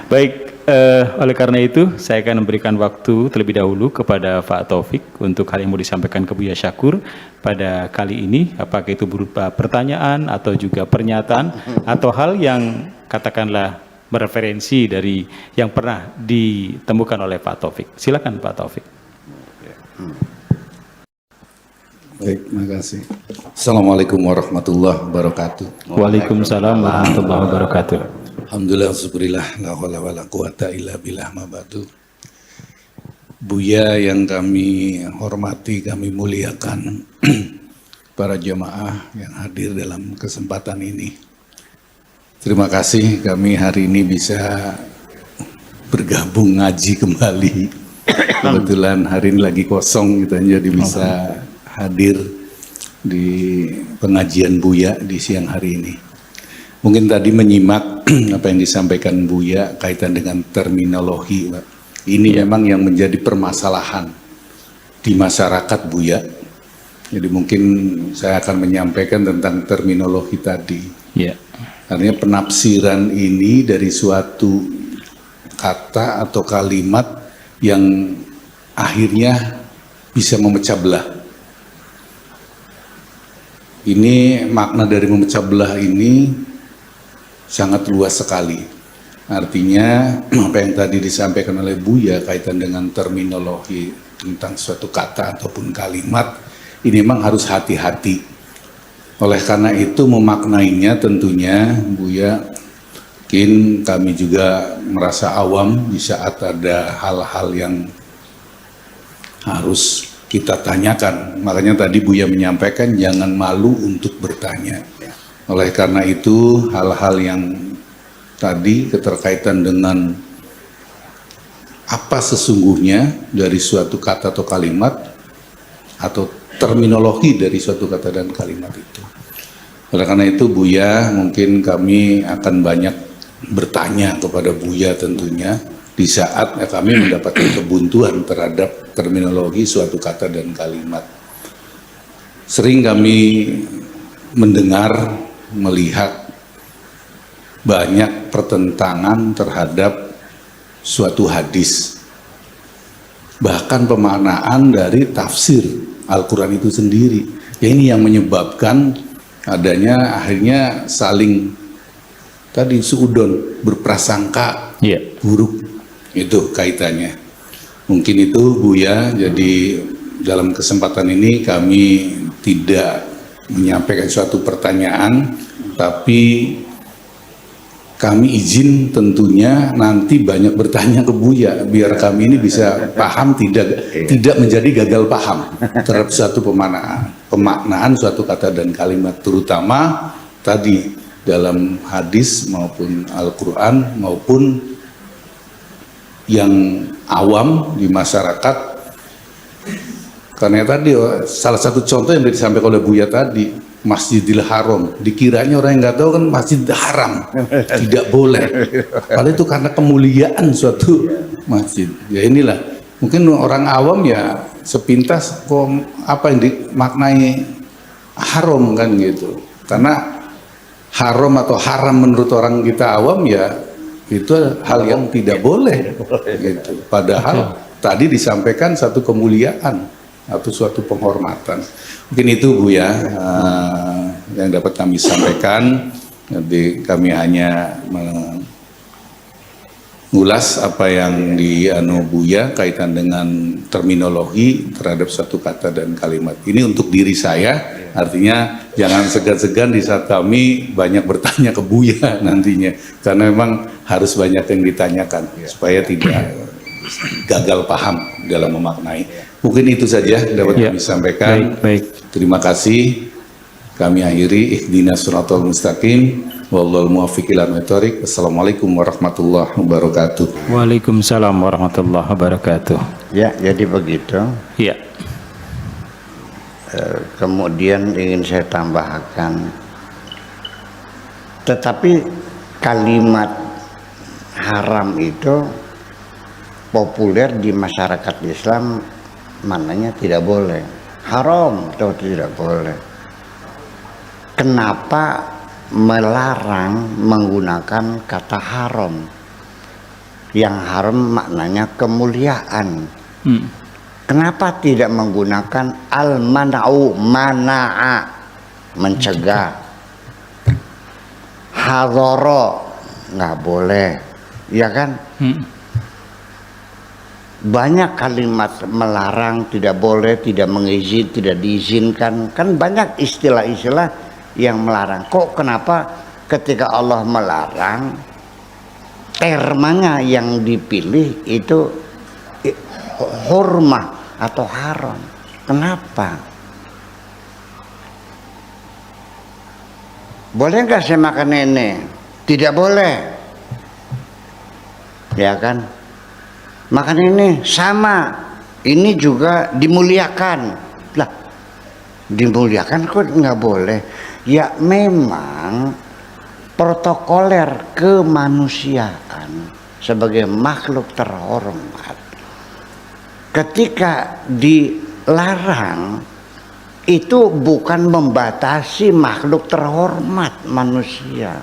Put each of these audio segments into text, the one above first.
Baik, oleh karena itu saya akan memberikan waktu terlebih dahulu kepada Pak Taufik untuk hal yang mau disampaikan ke Buya Syakur pada kali ini, apakah itu berupa pertanyaan atau juga pernyataan atau hal yang katakanlah mereferensi dari yang pernah ditemukan oleh Pak Taufik. Silakan Pak Taufik. Baik, terima kasih. Assalamualaikum warahmatullahi wabarakatuh. Waalaikumsalam warahmatullahi wabarakatuh. Alhamdulillah, syukurillah, la haula wala quwata illa billah, ma ba'du. Buya yang kami hormati, kami muliakan, para jamaah yang hadir dalam kesempatan ini. Terima kasih kami hari ini bisa bergabung ngaji kembali. Kebetulan hari ini lagi kosong gitu, jadi bisa hadir di pengajian Buya di siang hari ini. Mungkin tadi menyimak apa yang disampaikan Buya kaitan dengan terminologi, Pak. Ini memang yang menjadi permasalahan di masyarakat, Buya. Jadi mungkin saya akan menyampaikan tentang terminologi tadi. Ya. Artinya penafsiran ini dari suatu kata atau kalimat yang akhirnya bisa memecah belah. Ini makna dari memecah belah ini sangat luas sekali. Artinya apa yang tadi disampaikan oleh Buya kaitan dengan terminologi tentang suatu kata ataupun kalimat, ini memang harus hati-hati. Oleh karena itu memaknainya tentunya Buya, mungkin kami juga merasa awam di saat ada hal-hal yang harus kita tanyakan. Makanya tadi Buya menyampaikan jangan malu untuk bertanya. Oleh karena itu hal-hal yang tadi keterkaitan dengan apa sesungguhnya dari suatu kata atau kalimat atau terminologi dari suatu kata dan kalimat itu. Oleh karena itu Buya, mungkin kami akan banyak bertanya kepada Buya tentunya di saat kami mendapatkan kebuntuan terhadap terminologi suatu kata dan kalimat. Sering kami mendengar, melihat banyak pertentangan terhadap suatu hadis, bahkan pemaknaan dari tafsir Al-Quran itu sendiri. Ya, ini yang menyebabkan adanya akhirnya saling tadi suudon, berprasangka buruk, itu kaitannya. Mungkin itu Buya, jadi dalam kesempatan ini kami tidak menyampaikan suatu pertanyaan, tapi kami izin tentunya nanti banyak bertanya ke Buya biar kami ini bisa paham, tidak menjadi gagal paham terhadap suatu pemaknaan suatu kata dan kalimat, terutama tadi dalam hadis maupun Al-Quran maupun yang awam di masyarakat. Karena tadi salah satu contoh yang disampaikan oleh Buya tadi, Masjidil Haram, dikiranya orang yang nggak tahu kan masjid haram, tidak boleh. Padahal itu karena kemuliaan suatu masjid. Ya inilah, mungkin orang awam ya sepintas kok apa yang dimaknai haram kan gitu. Karena haram atau haram menurut orang kita awam ya itu hal yang tidak boleh gitu. Padahal tadi disampaikan satu kemuliaan atau suatu penghormatan. Mungkin itu Buya yang dapat kami sampaikan. Jadi kami hanya mengulas apa yang Buya kaitan dengan terminologi terhadap satu kata dan kalimat. Ini untuk diri saya, artinya jangan segan-segan di saat kami banyak bertanya ke Buya nantinya, karena memang harus banyak yang ditanyakan supaya tidak gagal paham dalam memaknai. Mungkin itu saja dapat kami sampaikan. Baik. Terima kasih. Kami akhiri, ihdinas siratal mustaqim, wallahul muwaffiq ila thoriq. Assalamualaikum warahmatullahi wabarakatuh. Waalaikumsalam warahmatullahi wabarakatuh. Ya, jadi begitu. Ya. Kemudian ingin saya tambahkan, tetapi kalimat haram itu populer di masyarakat Islam, maknanya tidak boleh, haram atau tidak boleh. Kenapa melarang menggunakan kata haram? Yang haram maknanya kemuliaan. Hmm. Kenapa tidak menggunakan al-mana'u, mana'a, mencegah. Hadhara, nggak boleh, ya kan? Banyak kalimat melarang, tidak boleh, tidak mengizinkan, tidak diizinkan. Kan banyak istilah-istilah yang melarang. Kok kenapa ketika Allah melarang, termanya yang dipilih itu hurmah atau haram? Kenapa? Boleh nggak saya makan ini? Tidak boleh, ya kan? Makan ini sama, ini juga dimuliakan. Lah, dimuliakan kok nggak boleh? Ya memang protokoler kemanusiaan sebagai makhluk terhormat. Ketika dilarang, itu bukan membatasi makhluk terhormat manusia,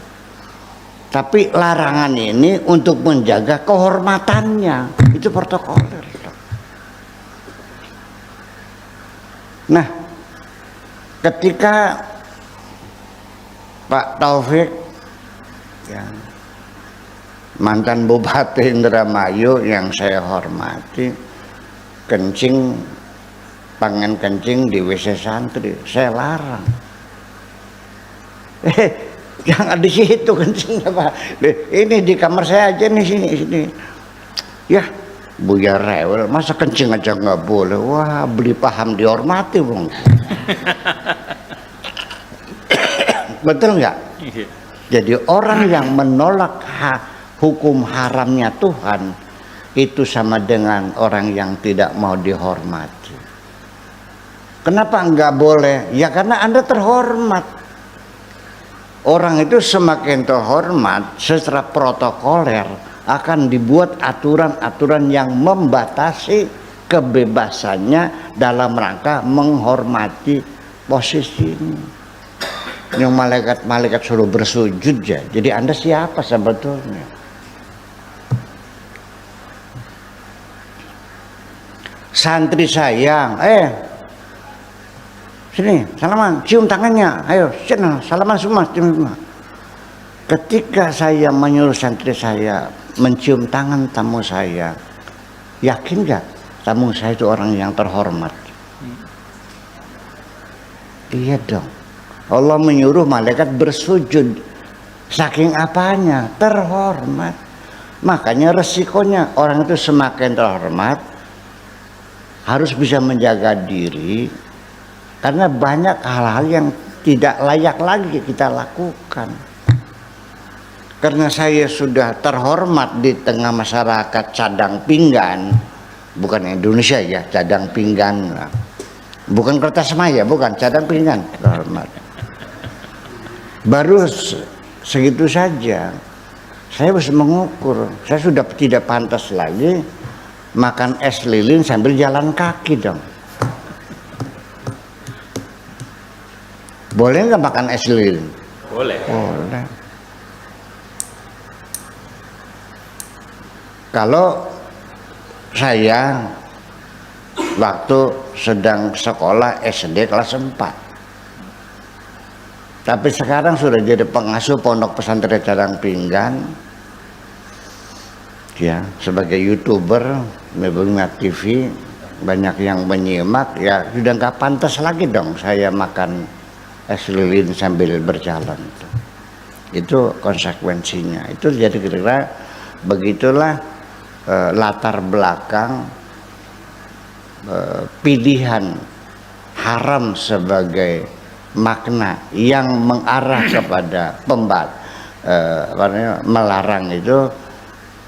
tapi larangan ini untuk menjaga kehormatannya. Itu protokoler. Nah, ketika Pak Taufik, ya, mantan Bupati Indramayu yang saya hormati, kencing, pengen kencing di WC santri, saya larang. Jangan di situ kencingnya Pak. Ini di kamar saya aja nih, sini. Ya, Buya rewel, masa kencing aja nggak boleh? Wah, beli paham dihormati, Bung. Betul nggak? Jadi orang yang menolak hukum haramnya Tuhan itu sama dengan orang yang tidak mau dihormati. Kenapa nggak boleh? Ya karena Anda terhormat. Orang itu semakin terhormat secara protokoler akan dibuat aturan-aturan yang membatasi kebebasannya dalam rangka menghormati posisinya. Yang malaikat-malaikat suruh bersujud ya. Jadi Anda siapa sebetulnya? Santri sayang, sini, salaman, cium tangannya, ayo, sini, salaman semua, cium semua. Ketika saya menyuruh santri saya mencium tangan tamu saya, yakin gak tamu saya itu orang yang terhormat? Iya dong. Allah menyuruh malaikat bersujud. Saking apanya? Terhormat. Makanya resikonya orang itu semakin terhormat harus bisa menjaga diri. Karena banyak hal-hal yang tidak layak lagi kita lakukan. Karena saya sudah terhormat di tengah masyarakat cadang pinggan, bukan Indonesia ya, cadang pinggan, bukan kertas maya, bukan cadang pinggan, terhormat. Baru segitu saja, saya harus mengukur. Saya sudah tidak pantas lagi makan es lilin sambil jalan kaki dong. Boleh nggak makan es lilin? Boleh. Boleh. Kalau saya waktu sedang sekolah SD kelas 4, tapi sekarang sudah jadi pengasuh pondok pesantren Cadang Pinggan, ya sebagai YouTuber, Mebumat TV, banyak yang menyimak, ya sudah nggak pantas lagi dong saya makan es lilin sambil berjalan. Itu konsekuensinya. Itu jadi kira-kira begitulah latar belakang pilihan haram sebagai makna yang mengarah kepada melarang itu.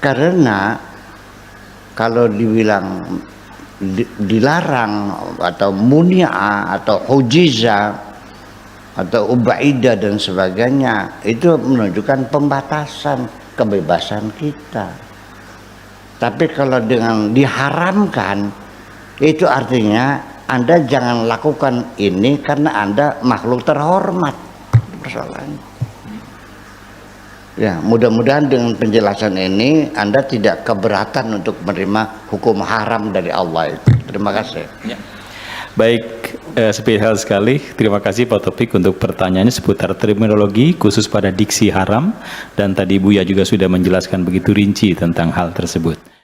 Karena kalau dibilang dilarang atau munia atau hujiza atau ubaida dan sebagainya, itu menunjukkan pembatasan kebebasan kita. Tapi kalau dengan diharamkan, itu artinya Anda jangan lakukan ini karena Anda makhluk terhormat. Persoalannya. Ya, mudah-mudahan dengan penjelasan ini Anda tidak keberatan untuk menerima hukum haram dari Allah itu. Terima kasih. Ya. Baik, spesial sekali. Terima kasih Pak Taufik untuk pertanyaannya seputar terminologi khusus pada diksi haram, dan tadi Buya juga sudah menjelaskan begitu rinci tentang hal tersebut.